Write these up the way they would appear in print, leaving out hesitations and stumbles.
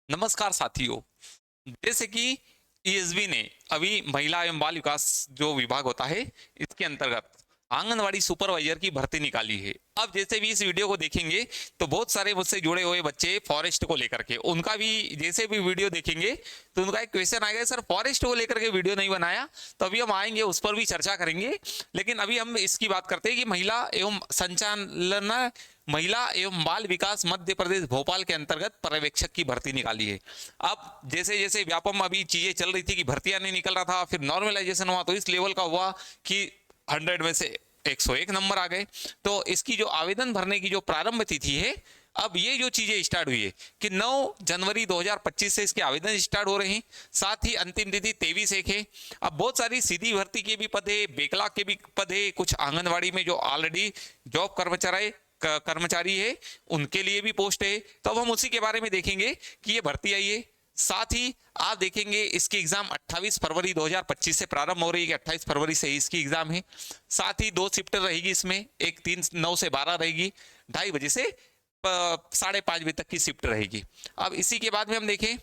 नमस्कार साथियों। जैसे कि ईएसबी ने अभी महिला एवं बाल विकास जो विभाग होता है इसके अंतर्गत आंगनवाड़ी सुपरवाइजर की भर्ती निकाली है। अब जैसे भी इस वीडियो को देखेंगे तो बहुत सारे मुझसे जुड़े हुए बच्चे फॉरेस्ट को लेकर के उनका भी जैसे भी वीडियो देखेंगे तो उनका एक क्वेश्चन आएगा, सर फॉरेस्ट को लेकर के वीडियो नहीं बनाया। तो अभी हम आएंगे उस पर भी चर्चा करेंगे, लेकिन अभी हम इसकी बात करते हैं कि महिला एवं संचालन महिला एवं बाल विकास मध्य प्रदेश भोपाल के अंतर्गत पर्यवेक्षक की भर्ती निकाली है। अब जैसे जैसे व्यापम अभी चीजें चल रही थी कि भर्तियां नहीं निकल रहा था, फिर नॉर्मलाइजेशन हुआ तो इस लेवल का हुआ कि 100 में से 101 नंबर आ गए। तो इसकी जो आवेदन भरने की जो प्रारंभ तिथि है, अब ये जो चीजें स्टार्ट हुई है कि 9 जनवरी 2025 से इसके आवेदन स्टार्ट हो रहे हैं। साथ ही अंतिम तिथि 23 एक है। अब बहुत सारी सीधी भर्ती के भी पद है, बैकलॉग के भी पद है, कुछ आंगनवाड़ी में जो ऑलरेडी जॉब कर्मचारी है उनके लिए भी पोस्ट है। तो अब हम उसी के बारे में देखेंगे कि ये भर्ती आई है। साथ ही आप देखेंगे इसकी एग्जाम 28 फरवरी 2025 से प्रारंभ हो रही है कि 28 फरवरी से इसकी एग्जाम है। साथ ही 2 शिफ्ट रहेगी इसमें, एक 9 से 12 रहेगी, 2:30 बजे से 5:30 बजे तक की शिफ्ट रहेगी। अब इसी के बाद में हम देखें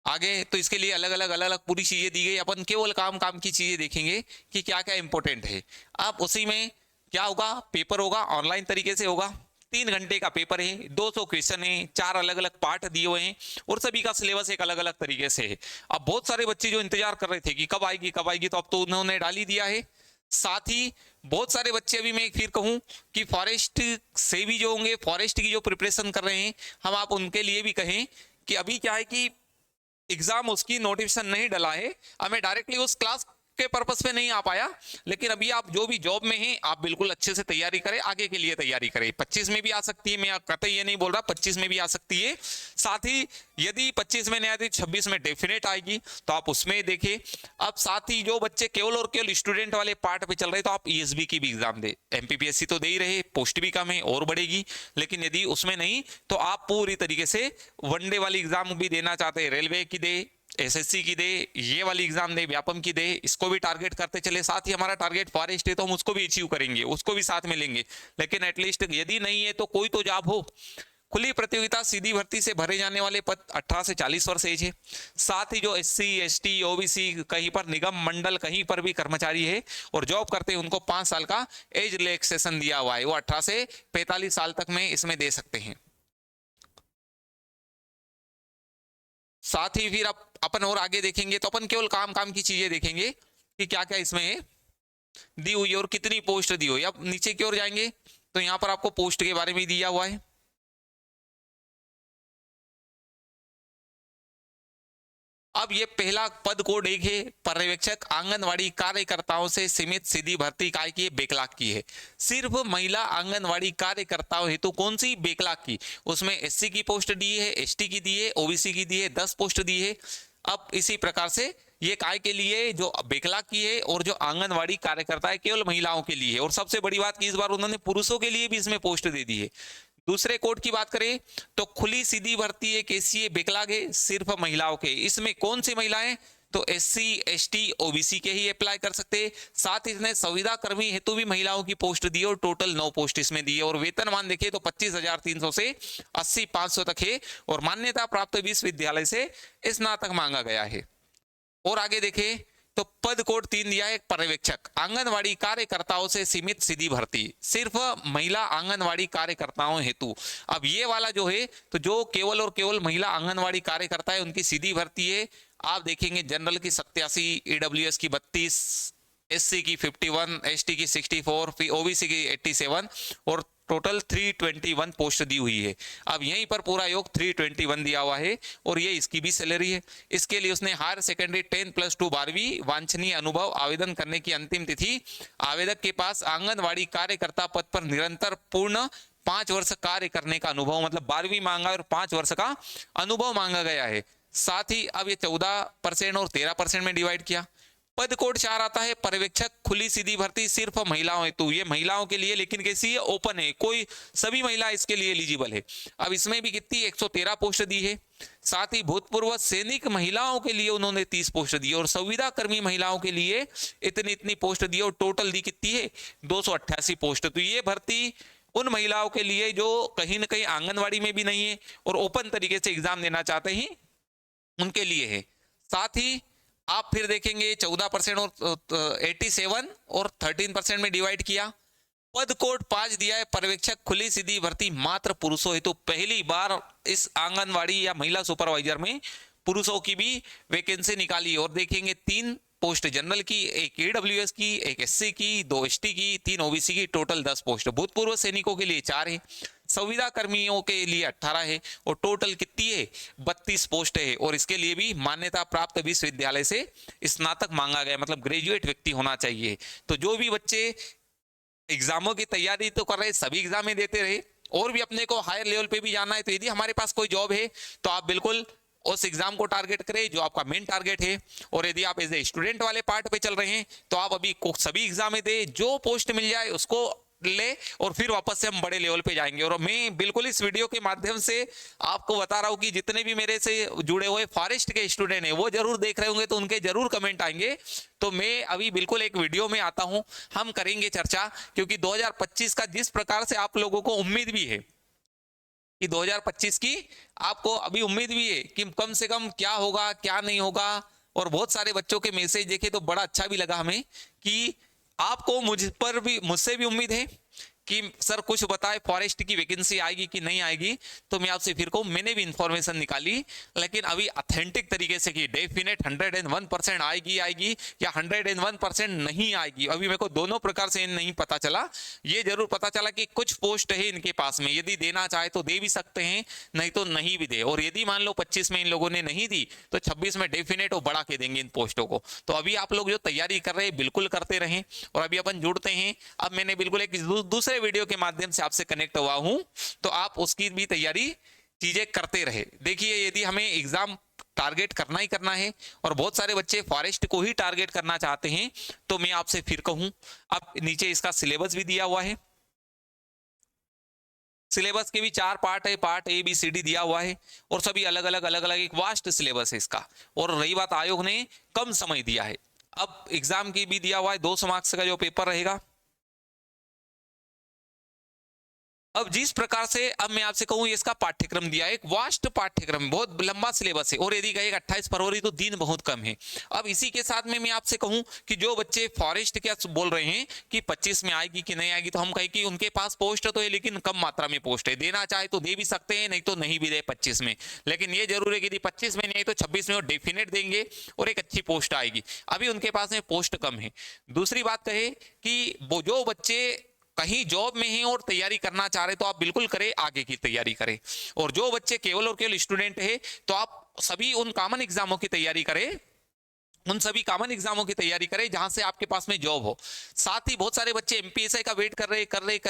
आगे तो इसके लिए अलग अलग पूरी चीजें दी गई। अपन केवल काम काम की चीजें देखेंगे कि क्या क्या इंपॉर्टेंट है। अब उसी में क्या होगा, पेपर होगा, ऑनलाइन तरीके से होगा। 3 घंटे का पेपर है, 200 क्वेश्चन है, 4 अलग अलग पार्ट दिए हुए हैं और सभी का सिलेबस एक अलग अलग तरीके से है। अब बहुत सारे बच्चे जो इंतजार कर रहे थे कि कब आएगी, तो अब तो उन्होंने डाल ही दिया है। साथ ही बहुत सारे बच्चे, अभी मैं फिर कहूं कि फॉरेस्ट से भी जो होंगे, फॉरेस्ट की जो प्रिपरेशन कर रहे हैं, हम आप उनके लिए भी कहें कि अभी क्या है कि एग्जाम उसकी नोटिफिकेशन नहीं डला है, हमें डायरेक्टली उस क्लास के पर्पस पे नहीं आ पाया। लेकिन अभी आप जो भी जॉब में हैं आप बिल्कुल अच्छे से तैयारी करें, आगे के लिए तैयारी करें। 25 में भी आ सकती है, मैं कतई ये नहीं बोल रहा, 25 में भी आ सकती है। साथ ही यदि 25 में नहीं आती 26 में डेफिनेट आएगी, तो आप उसमें देखें। अब साथ ही जो बच्चे केवल और केवल स्टूडेंट वाले पार्ट पे चल रहे तो आप ईएसबी की भी एग्जाम दे, एमपीपीएससी तो दे ही रहे, पोस्ट भी कम है और बढ़ेगी। लेकिन यदि उसमें नहीं तो आप पूरी तरीके से वनडे वाली एग्जाम भी देना चाहते हैं, रेलवे की दे, एसएससी की दे, ये वाली एग्जाम दे, व्यापम की दे, इसको भी टारगेट करते चले। साथ ही हमारा टारगेट फॉरेस्ट है तो हम उसको भी अचीव करेंगे, उसको भी साथ में लेंगे। लेकिन एटलीस्ट यदि नहीं है तो कोई तो जॉब हो। खुली प्रतियोगिता सीधी भर्ती से भरे जाने वाले पद 18 से 40 वर्ष एज है। साथ ही जो एससी एसटी ओबीसी कहीं पर निगम मंडल कहीं पर भी कर्मचारी है और जॉब करते हैं उनको 5 साल का एज रिलैक्सेशन दिया हुआ है, वो 18 से 45 साल तक में इसमें दे सकते हैं। साथ ही फिर अपन और आगे देखेंगे तो अपन केवल काम काम की चीजें देखेंगे कि क्या क्या इसमें दी हुई है और कितनी पोस्ट दी हुई है। अब नीचे की ओर जाएंगे तो यहाँ पर आपको पोस्ट के बारे में दिया हुआ है। अब ये पहला पद कोड एक है, पर्यवेक्षक आंगनवाड़ी कार्यकर्ताओं से सीमित सीधी भर्ती काय की, बैकलॉग की है। सिर्फ महिला आंगनवाड़ी कार्यकर्ताओं हेतु कौन सी, बैकलॉग की। उसमें एससी की पोस्ट दी है, एसटी की दी है, ओबीसी की दी है, 10 पोस्ट दी है। अब इसी प्रकार से ये काय के लिए जो बैकलॉग की है और जो आंगनवाड़ी कार्यकर्ता है केवल महिलाओं के लिए है। और सबसे बड़ी बात कि इस बार उन्होंने पुरुषों के लिए भी इसमें पोस्ट दे दी है। दूसरे कोड की बात करें तो खुली सीधी भर्ती है, कैसी है, बैकलॉग है, सिर्फ महिलाओं के। इसमें कौन सी महिलाएं, तो एससी एसटी ओबीसी के ही अप्लाई कर सकते हैं। साथ ही इसने संविदा कर्मी हेतु भी महिलाओं की पोस्ट दी है और टोटल 9 पोस्ट इसमें दी है। और वेतनमान देखिए तो 25,300 से 80,500 तक है और मान्यता प्राप्त विश्वविद्यालय से स्नातक मांगा गया है। और आगे देखें तो पद कोड 3 दिया है, पर्यवेक्षक आंगनवाड़ी कार्यकर्ताओं से सीमित सीधी भर्ती, सिर्फ महिला आंगनवाड़ी कार्यकर्ताओं हेतु। अब ये वाला जो है तो जो केवल और केवल महिला आंगनवाड़ी कार्यकर्ता है उनकी सीधी भर्ती है। आप देखेंगे जनरल की 87, ईडब्ल्यूएस की 32, एससी की 51, एसटी की 64, ओबीसी की 87 और टोटल 321 पोस्ट दी हुई है। अब यहीं पर पूरा योग 321 दिया हुआ है और ये इसकी भी सैलरी है। इसके लिए उसने हायर सेकेंडरी 10+2 12वीं वांछनीय अनुभव, आवेदन करने की अंतिम तिथि, आवेदक के पास आंगनवाड़ी कार्यकर्ता पद पर निरंतर पूर्ण 5 वर्ष कार्य करने का अनुभव, मतलब 12वीं मांगा और 5 वर्ष का अनुभव मांगा गया है। साथ ही अब ये 14% और 13% में डिवाइड किया। पद कोड 4 आता है, पर्यवेक्षक खुली सीधी भर्ती, सिर्फ महिलाओं हेतु, ये महिलाओं के लिए, लेकिन कैसी है, ओपन है, कोई सभी महिला इसके लिए एलिजिबल है। अब इसमें भी कितनी 113 पोस्ट दी है। साथ ही भूतपूर्व सैनिक महिलाओं के लिए उन्होंने 30 पोस्ट दी और संविदा कर्मी महिलाओं के लिए इतनी इतनी पोस्ट दी और टोटल दी कितनी है 288 पोस्ट। तो ये भर्ती उन महिलाओं के लिए जो कहीं ना कहीं आंगनवाड़ी में भी नहीं है और ओपन तरीके से एग्जाम देना चाहते हैं, उनके लिए है। साथ ही आप फिर देखेंगे 14% और 87 और 13% में डिवाइड किया। पद कोड 5 दिया है, पर्यवेक्षक खुली सीधी भर्ती मात्र पुरुषों हेतु। तो पहली बार इस आंगनवाड़ी या महिला सुपरवाइजर में पुरुषों की भी वैकेंसी निकाली। और देखेंगे 3 पोस्ट जनरल की, एक ईडब्ल्यूएस की, एक एससी की, 2 एसटी की, 3 ओबीसी की, टोटल 10 पोस्ट। भूतपूर्व सैनिकों के लिए 4 है, संविदा कर्मियों के लिए 18 है और टोटल कितनी है 32 पोस्ट है। और इसके लिए भी मान्यता प्राप्त विश्वविद्यालय से स्नातक मांगा गया, मतलब ग्रेजुएट व्यक्ति होना चाहिए। तो जो भी बच्चे एग्जामों की तैयारी तो कर रहे, सभी एग्जाम में देते रहे और भी अपने को हायर लेवल पे भी जाना है, तो यदि हमारे पास कोई जॉब है तो आप बिल्कुल उस एग्जाम को टारगेट करें जो आपका मेन टारगेट है। और यदि आप एज ए स्टूडेंट वाले पार्ट पे चल रहे हैं तो आप अभी सभी एग्जाम में दे, जो पोस्ट मिल जाए उसको ले और फिर वापस से हम बड़े लेवल पे जाएंगे। और मैं बिल्कुल इस वीडियो के माध्यम से आपको बता रहा हूं कि जितने भी मेरे से जुड़े हुए फॉरेस्ट के स्टूडेंट हैं वो जरूर देख रहे होंगे, तो उनके जरूर कमेंट आएंगे। तो मैं अभी बिल्कुल एक वीडियो में आता हूं, हम करेंगे चर्चा, क्योंकि 2025 का जिस प्रकार से आप लोगों को उम्मीद भी है कि 2025 की आपको अभी उम्मीद भी है कि कम से कम क्या होगा क्या नहीं होगा, और बहुत सारे बच्चों के मैसेज देखे तो बड़ा अच्छा भी लगा हमें कि आपको मुझसे भी उम्मीद है कि सर कुछ बताए फॉरेस्ट की वैकेंसी आएगी कि नहीं आएगी। तो मैं आपसे फिर कहूं, मैंने भी इंफॉर्मेशन निकाली, लेकिन अभी ऑथेंटिक तरीके से कि डेफिनेट 101% आएगी या 101% नहीं आएगी, अभी मेरे को दोनों प्रकार से नहीं पता चला। ये जरूर पता चला कि कुछ पोस्ट है इनके पास में, यदि देना चाहे तो दे भी सकते हैं, नहीं तो नहीं भी दे। और यदि मान लो 25 में इन लोगों ने नहीं दी तो 26 में डेफिनेट वो बढ़ा के देंगे इन पोस्टों को। तो अभी आप लोग जो तैयारी कर रहे हैं बिल्कुल करते रहें। और अभी अपन जुड़ते हैं, अब मैंने बिल्कुल एक दूसरे वीडियो के माध्यम से आपसे कनेक्ट हुआ हूं, तो आप उसकी भी तैयारी चीजें करते रहे। देखिए, यदि हमें एग्जाम टारगेट करना ही करना है और बहुत सारे बच्चे फॉरेस्ट को ही टारगेट करना चाहते हैं, तो मैं आपसे फिर कहूं, अब नीचे इसका सिलेबस भी दिया हुआ है। सिलेबस के भी 4 पार्ट है, part A B C D दिया हुआ है और सभी अलग अलग एक वास्ट सिलेबस है इसका। और रही बात, आयोग ने कम समय दिया है। अब एग्जाम की भी दिया हुआ है 200 मार्क्स का जो पेपर रहेगा। अब जिस प्रकार से, अब मैं आपसे कहूं, इसका पाठ्यक्रम दिया है, एक वास्ट पाठ्यक्रम, बहुत लंबा सिलेबस है। और यदि कहेगा 28 फरवरी तो दिन बहुत कम है। अब इसी के साथ में मैं आपसे कहूं कि जो बच्चे फॉरेस्ट क्या बोल रहे हैं कि 25 में आएगी कि नहीं आएगी, तो हम कहें कि उनके पास पोस्ट तो है लेकिन कम मात्रा में पोस्ट है, देना चाहे तो दे भी सकते हैं, नहीं तो नहीं भी दे 25 में। लेकिन ये जरूर है कि यदि 25 में नहीं आई तो 26 में वो डेफिनेट देंगे और एक अच्छी पोस्ट आएगी। अभी उनके पास में पोस्ट कम है। दूसरी बात कहे कि वो जो बच्चे कहीं जॉब में हैं और तैयारी करना चाह रहे तो आप बिल्कुल करें, आगे की तैयारी करें। और जो बच्चे केवल और केवल स्टूडेंट है तो आप सभी उन कॉमन एग्जामों की तैयारी करें, उन सभी कॉमन एग्जामों की तैयारी करें जहां से आपके पास में जॉब हो। साथ ही बहुत सारे बच्चे एमपीएसआई का वेट कर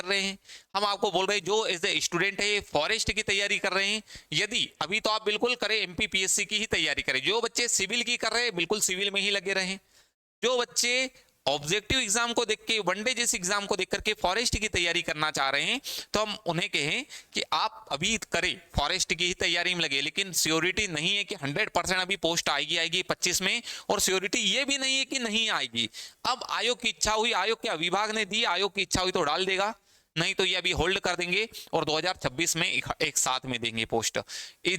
रहे हैं। हम आपको बोल रहे हैं जो एज ए स्टूडेंट है फॉरेस्ट की तैयारी कर रहे हैं, यदि अभी तो आप बिल्कुल करें एमपीपीएससी की ही तैयारी करें। जो बच्चे सिविल की कर रहे हैं बिल्कुल सिविल में ही लगे रहें। जो बच्चे ऑब्जेक्टिव एग्जाम को देख के, वनडे जैसे एग्जाम को देख करके फॉरेस्ट की तैयारी करना चाह रहे हैं, तो हम उन्हें कहें कि आप अभी करें, फॉरेस्ट की ही तैयारी में लगे। लेकिन श्योरिटी नहीं है कि 100% अभी पोस्ट आएगी 25 में, और श्योरिटी ये भी नहीं है कि नहीं आएगी। अब आयोग की इच्छा हुई, आयोग के विभाग ने दी, आयोग की इच्छा हुई तो डाल देगा, नहीं तो ये अभी होल्ड कर देंगे और 2026 में एक साथ में देंगे पोस्ट।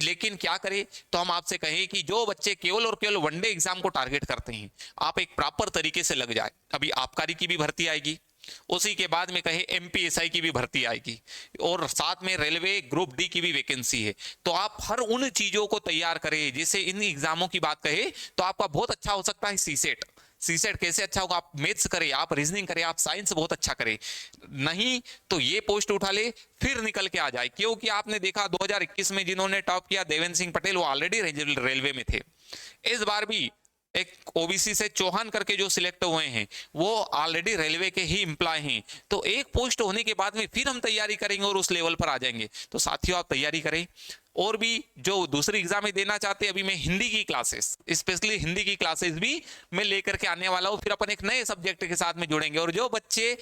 लेकिन क्या करें, तो हम आपसे कहें कि जो बच्चे केवल और केवल वनडे एग्जाम को टारगेट करते हैं, आप एक प्रॉपर तरीके से लग जाए। अभी आबकारी की भी भर्ती आएगी, उसी के बाद में कहे एमपीएसआई की भी भर्ती आएगी, और साथ में रेलवे ग्रुप डी की भी वैकेंसी है। तो आप हर उन चीजों को तैयार करें। जैसे इन एग्जामों की बात कहे तो आपका बहुत अच्छा हो सकता है सीसेट। सीसेट कैसे अच्छा होगा, आप मैथ्स करें, आप रीजनिंग करें, आप साइंस बहुत अच्छा करें, नहीं तो ये पोस्ट उठा ले फिर निकल के आ जाए। क्योंकि आपने देखा 2021 में जिन्होंने टॉप किया देवेंद्र सिंह पटेल, वो ऑलरेडी रेलवे में थे। इस बार भी एक ओबीसी से चौहान करके जो सिलेक्ट हुए हैं वो ऑलरेडी रेलवे के ही एम्प्लॉय हैं। तो एक पोस्ट होने के बाद में फिर हम तैयारी करेंगे और उस लेवल पर आ जाएंगे। तो साथियों, आप तैयारी करें। और भी जो दूसरी एग्जाम में देना चाहते हैं, अभी मैं हिंदी की क्लासेस, स्पेशली हिंदी की क्लासेस भी मैं लेकर के आने वाला हूं। फिर अपन एक नए सब्जेक्ट के साथ में जुड़ेंगे। और जो बच्चे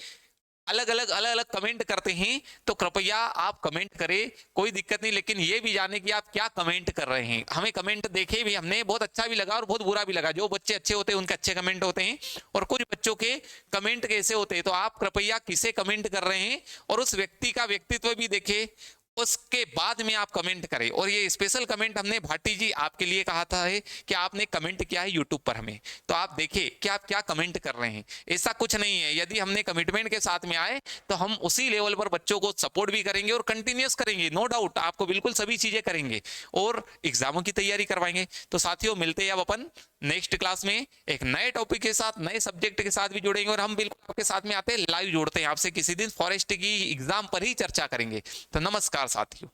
अलग अलग कमेंट करते हैं तो कृपया आप कमेंट करें, कोई दिक्कत नहीं, लेकिन ये भी जाने कि आप क्या कमेंट कर रहे हैं। हमें कमेंट देखे भी हमने, बहुत अच्छा भी लगा और बहुत बुरा भी लगा। जो बच्चे अच्छे होते हैं उनके अच्छे कमेंट होते हैं और कुछ बच्चों के कमेंट कैसे होते हैं। तो आप कृपया किसे कमेंट कर रहे हैं और उस व्यक्ति का व्यक्तित्व भी देखें, उसके बाद में आप कमेंट करें। और ये स्पेशल कमेंट हमने भाटी जी आपके लिए कहा था है कि आपने कमेंट किया है यूट्यूब पर हमें, तो आप देखिए कि आप क्या कमेंट कर रहे हैं। ऐसा कुछ नहीं है, यदि हमने कमिटमेंट के साथ में आए तो हम उसी लेवल पर बच्चों को सपोर्ट भी करेंगे और कंटिन्यूस करेंगे, नो डाउट आपको बिल्कुल सभी चीजें करेंगे और एग्जामों की तैयारी करवाएंगे। तो साथियों मिलते हैं अब अपन नेक्स्ट क्लास में एक नए टॉपिक के साथ, नए सब्जेक्ट के साथ भी जुड़ेंगे और हम बिल्कुल आपके साथ में आते हैं, लाइव जोड़ते हैं आपसे किसी दिन, फॉरेस्ट की एग्जाम पर ही चर्चा करेंगे। तो नमस्कार साथियों।